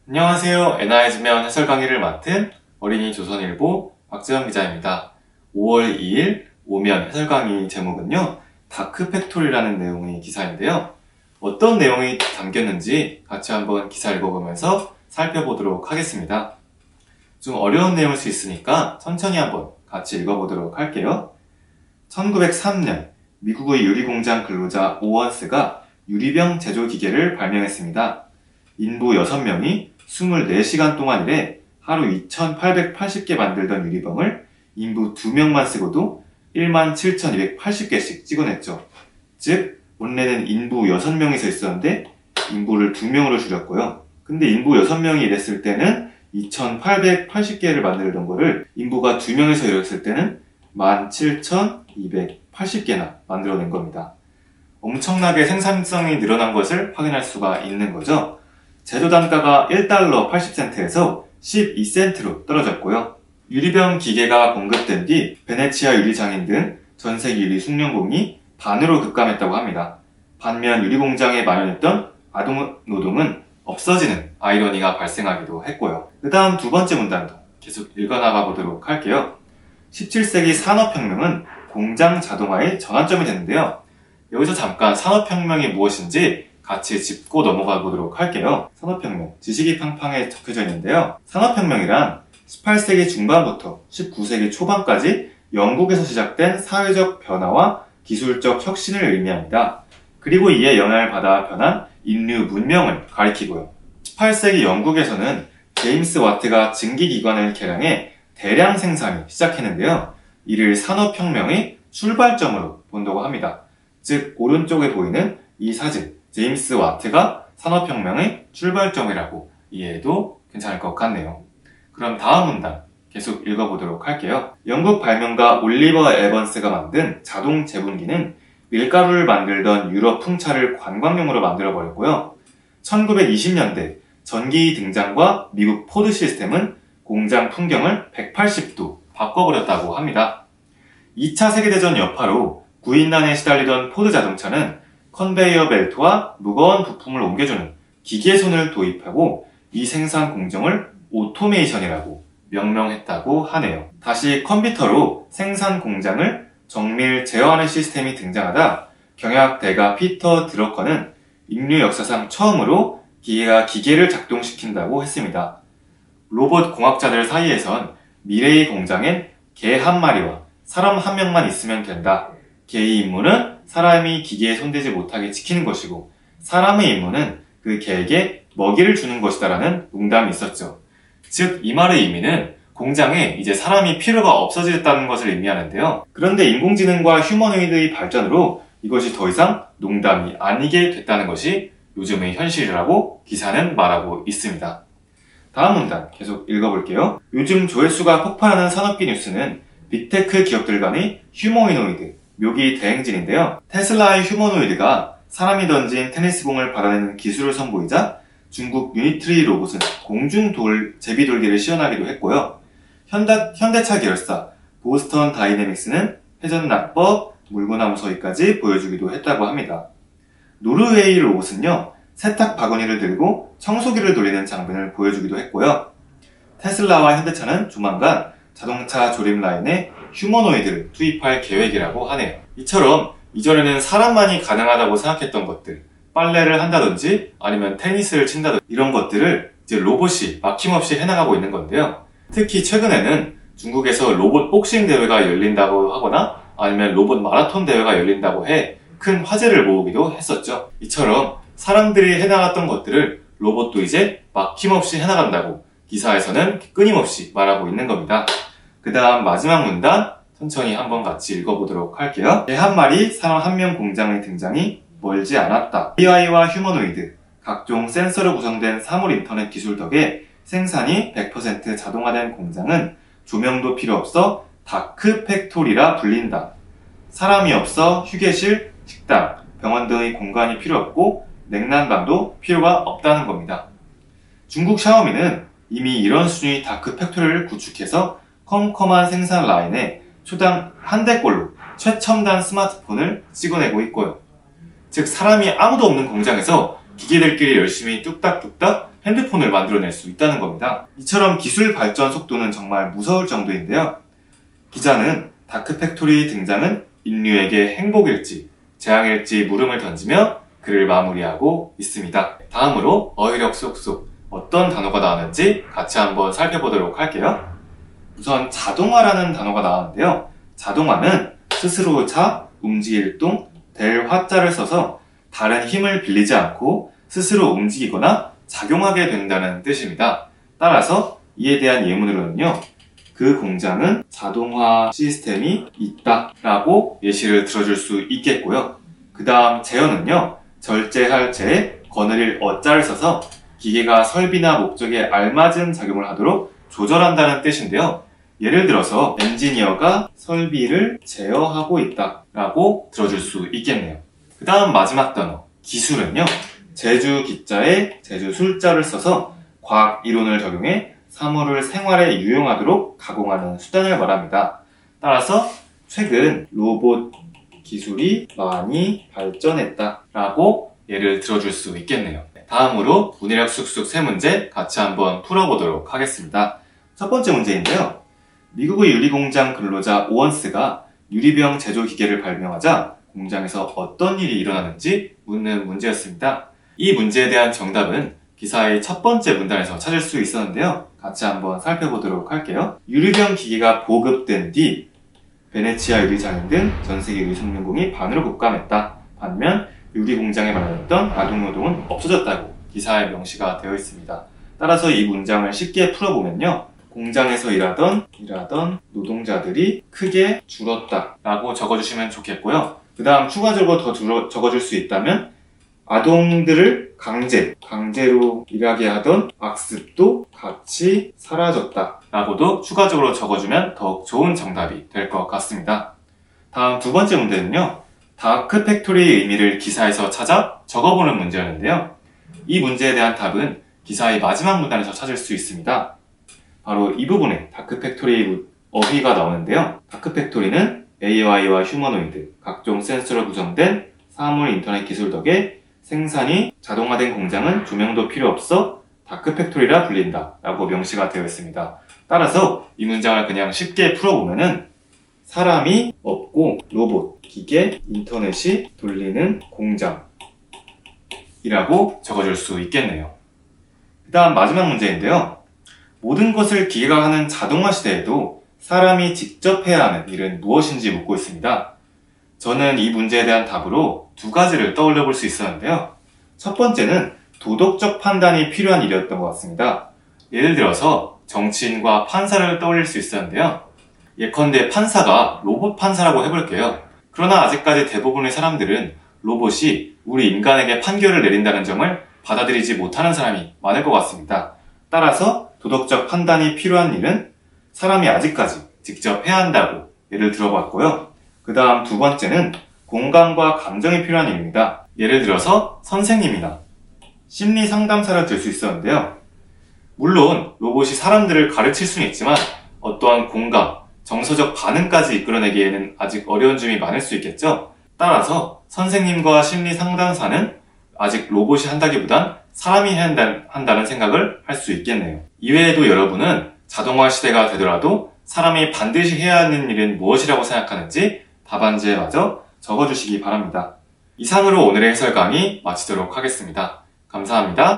안녕하세요. NIS면 해설 강의를 맡은 어린이 조선일보 박재현 기자입니다. 5월 2일 오면 해설 강의 제목은요, 다크 팩토리라는 내용의 기사인데요. 어떤 내용이 담겼는지 같이 한번 기사 읽어보면서 살펴보도록 하겠습니다. 좀 어려운 내용일 수 있으니까 천천히 한번 같이 읽어보도록 할게요. 1903년 미국의 유리공장 근로자 오원스가 유리병 제조 기계를 발명했습니다. 인부 6명이 24시간 동안 일해 하루 2,880개 만들던 유리병을 인부 2명만 쓰고도 17,280개씩 찍어냈죠. 즉, 원래는 인부 6명이서 있었는데 인부를 2명으로 줄였고요. 근데 인부 6명이 일했을 때는 2,880개를 만들던 거를 인부가 2명이서 일했을 때는 17,280개나 만들어낸 겁니다. 엄청나게 생산성이 늘어난 것을 확인할 수가 있는 거죠. 제조 단가가 1달러 80센트에서 12센트로 떨어졌고요. 유리병 기계가 공급된 뒤 베네치아 유리장인 등 전세계 유리 숙련공이 반으로 급감했다고 합니다. 반면 유리공장에 마련했던 아동 노동은 없어지는 아이러니가 발생하기도 했고요. 그 다음 두 번째 문단도 계속 읽어나가 보도록 할게요. 17세기 산업혁명은 공장 자동화의 전환점이 됐는데요. 여기서 잠깐 산업혁명이 무엇인지 같이 짚고 넘어가 보도록 할게요. 산업혁명, 지식이 팡팡에 적혀져 있는데요. 산업혁명이란 18세기 중반부터 19세기 초반까지 영국에서 시작된 사회적 변화와 기술적 혁신을 의미합니다. 그리고 이에 영향을 받아 변한 인류 문명을 가리키고요. 18세기 영국에서는 제임스 와트가 증기기관을 개량해 대량 생산을 시작했는데요. 이를 산업혁명의 출발점으로 본다고 합니다. 즉, 오른쪽에 보이는 이 사진, 제임스 와트가 산업혁명의 출발점이라고 이해해도 괜찮을 것 같네요. 그럼 다음 문단 계속 읽어보도록 할게요. 영국 발명가 올리버 에번스가 만든 자동 제분기는 밀가루를 만들던 유럽 풍차를 관광용으로 만들어버렸고요. 1920년대 전기 등장과 미국 포드 시스템은 공장 풍경을 180도 바꿔버렸다고 합니다. 2차 세계대전 여파로 구인난에 시달리던 포드 자동차는 컨베이어 벨트와 무거운 부품을 옮겨주는 기계손을 도입하고 이 생산 공정을 오토메이션이라고 명명했다고 하네요. 다시 컴퓨터로 생산 공장을 정밀 제어하는 시스템이 등장하다 경영학대가 피터 드러커는 인류 역사상 처음으로 기계가 기계를 작동시킨다고 했습니다. 로봇 공학자들 사이에선 미래의 공장엔 개 한 마리와 사람 한 명만 있으면 된다. 개의 임무는 사람이 기계에 손대지 못하게 지키는 것이고 사람의 임무는 그 개에게 먹이를 주는 것이다라는 농담이 있었죠. 즉, 이 말의 의미는 공장에 이제 사람이 필요가 없어졌다는 것을 의미하는데요. 그런데 인공지능과 휴머노이드의 발전으로 이것이 더 이상 농담이 아니게 됐다는 것이 요즘의 현실이라고 기사는 말하고 있습니다. 다음 문단 계속 읽어볼게요. 요즘 조회수가 폭발하는 산업계 뉴스는 빅테크 기업들 간의 휴머노이드, 묘기 대행진인데요. 테슬라의 휴머노이드가 사람이 던진 테니스공을 받아내는 기술을 선보이자 중국 유니트리 로봇은 공중 제비돌기를 시연하기도 했고요. 현대차 계열사 보스턴 다이내믹스는 회전낙법, 물구나무 서기까지 보여주기도 했다고 합니다. 노르웨이 로봇은요, 세탁 바구니를 들고 청소기를 돌리는 장면을 보여주기도 했고요. 테슬라와 현대차는 조만간 자동차 조립 라인에 휴머노이드를 투입할 계획이라고 하네요. 이처럼 이전에는 사람만이 가능하다고 생각했던 것들, 빨래를 한다든지 아니면 테니스를 친다든지 이런 것들을 이제 로봇이 막힘없이 해나가고 있는 건데요. 특히 최근에는 중국에서 로봇 복싱 대회가 열린다고 하거나 아니면 로봇 마라톤 대회가 열린다고 해 큰 화제를 모으기도 했었죠. 이처럼 사람들이 해나갔던 것들을 로봇도 이제 막힘없이 해나간다고 기사에서는 끊임없이 말하고 있는 겁니다. 그 다음 마지막 문단 천천히 한번 같이 읽어보도록 할게요. 개 한 마리, 사람 한 명 공장의 등장이 멀지 않았다. AI와 휴머노이드, 각종 센서로 구성된 사물 인터넷 기술 덕에 생산이 100% 자동화된 공장은 조명도 필요 없어 다크 팩토리라 불린다. 사람이 없어 휴게실, 식당, 병원 등의 공간이 필요 없고 냉난방도 필요가 없다는 겁니다. 중국 샤오미는 이미 이런 수준의 다크 팩토리를 구축해서 컴컴한 생산 라인에 초당 한 대꼴로 최첨단 스마트폰을 찍어내고 있고요. 즉, 사람이 아무도 없는 공장에서 기계들끼리 열심히 뚝딱뚝딱 핸드폰을 만들어낼 수 있다는 겁니다. 이처럼 기술 발전 속도는 정말 무서울 정도인데요. 기자는 다크팩토리 등장은 인류에게 행복일지 재앙일지 물음을 던지며 글을 마무리하고 있습니다. 다음으로 어휘력 쏙쏙 어떤 단어가 나왔는지 같이 한번 살펴보도록 할게요. 우선 자동화라는 단어가 나왔는데요. 자동화는 스스로 자, 움직일 동, 될 화자를 써서 다른 힘을 빌리지 않고 스스로 움직이거나 작용하게 된다는 뜻입니다. 따라서 이에 대한 예문으로는요. 그 공장은 자동화 시스템이 있다 라고 예시를 들어줄 수 있겠고요. 그 다음 제어는요. 절제할 제에 거느릴 어자를 써서 기계가 설비나 목적에 알맞은 작용을 하도록 조절한다는 뜻인데요. 예를 들어서 엔지니어가 설비를 제어하고 있다 라고 들어줄 수 있겠네요. 그 다음 마지막 단어 기술은요. 제주 기자에 제주 술자를 써서 과학 이론을 적용해 사물을 생활에 유용하도록 가공하는 수단을 말합니다. 따라서 최근 로봇 기술이 많이 발전했다 라고 예를 들어줄 수 있겠네요. 다음으로 문해력 쑥쑥 세 문제 같이 한번 풀어보도록 하겠습니다. 첫 번째 문제인데요. 미국의 유리공장 근로자 오원스가 유리병 제조 기계를 발명하자 공장에서 어떤 일이 일어나는지 묻는 문제였습니다. 이 문제에 대한 정답은 기사의 첫 번째 문단에서 찾을 수 있었는데요. 같이 한번 살펴보도록 할게요. 유리병 기계가 보급된 뒤 베네치아 유리장인 등 전세계 유리 성능공이 반으로 급감했다. 반면 유리 공장에 마련했던 아동노동은 없어졌다고 기사에 명시가 되어 있습니다. 따라서 이 문장을 쉽게 풀어보면요. 공장에서 일하던 노동자들이 크게 줄었다 라고 적어주시면 좋겠고요. 그 다음 추가적으로 더 적어줄 수 있다면 아동들을 강제로 일하게 하던 악습도 같이 사라졌다 라고도 추가적으로 적어주면 더욱 좋은 정답이 될 것 같습니다. 다음 두 번째 문제는요. 다크팩토리의 의미를 기사에서 찾아 적어보는 문제였는데요. 이 문제에 대한 답은 기사의 마지막 문단에서 찾을 수 있습니다. 바로 이 부분에 다크팩토리 어휘가 나오는데요. 다크팩토리는 AI와 휴머노이드, 각종 센서로 구성된 사물 인터넷 기술 덕에 생산이 자동화된 공장은 조명도 필요 없어 다크팩토리라 불린다 라고 명시가 되어 있습니다. 따라서 이 문장을 그냥 쉽게 풀어보면은 사람이 없고 로봇, 기계, 인터넷이 돌리는 공장이라고 적어줄 수 있겠네요. 그 다음 마지막 문제인데요. 모든 것을 기계가 하는 자동화 시대에도 사람이 직접 해야 하는 일은 무엇인지 묻고 있습니다. 저는 이 문제에 대한 답으로 두 가지를 떠올려 볼 수 있었는데요. 첫 번째는 도덕적 판단이 필요한 일이었던 것 같습니다. 예를 들어서 정치인과 판사를 떠올릴 수 있었는데요. 예컨대 판사가 로봇 판사라고 해볼게요. 그러나 아직까지 대부분의 사람들은 로봇이 우리 인간에게 판결을 내린다는 점을 받아들이지 못하는 사람이 많을 것 같습니다. 따라서 도덕적 판단이 필요한 일은 사람이 아직까지 직접 해야 한다고 예를 들어봤고요. 그 다음 두 번째는 공감과 감정이 필요한 일입니다. 예를 들어서 선생님이나 심리 상담사를 들 수 있었는데요. 물론 로봇이 사람들을 가르칠 수는 있지만 어떠한 공감, 정서적 반응까지 이끌어내기에는 아직 어려운 점이 많을 수 있겠죠. 따라서 선생님과 심리 상담사는 아직 로봇이 한다기보단 사람이 해야 한다는 생각을 할 수 있겠네요. 이외에도 여러분은 자동화 시대가 되더라도 사람이 반드시 해야 하는 일은 무엇이라고 생각하는지 답안지에 마저 적어주시기 바랍니다. 이상으로 오늘의 해설 강의 마치도록 하겠습니다. 감사합니다.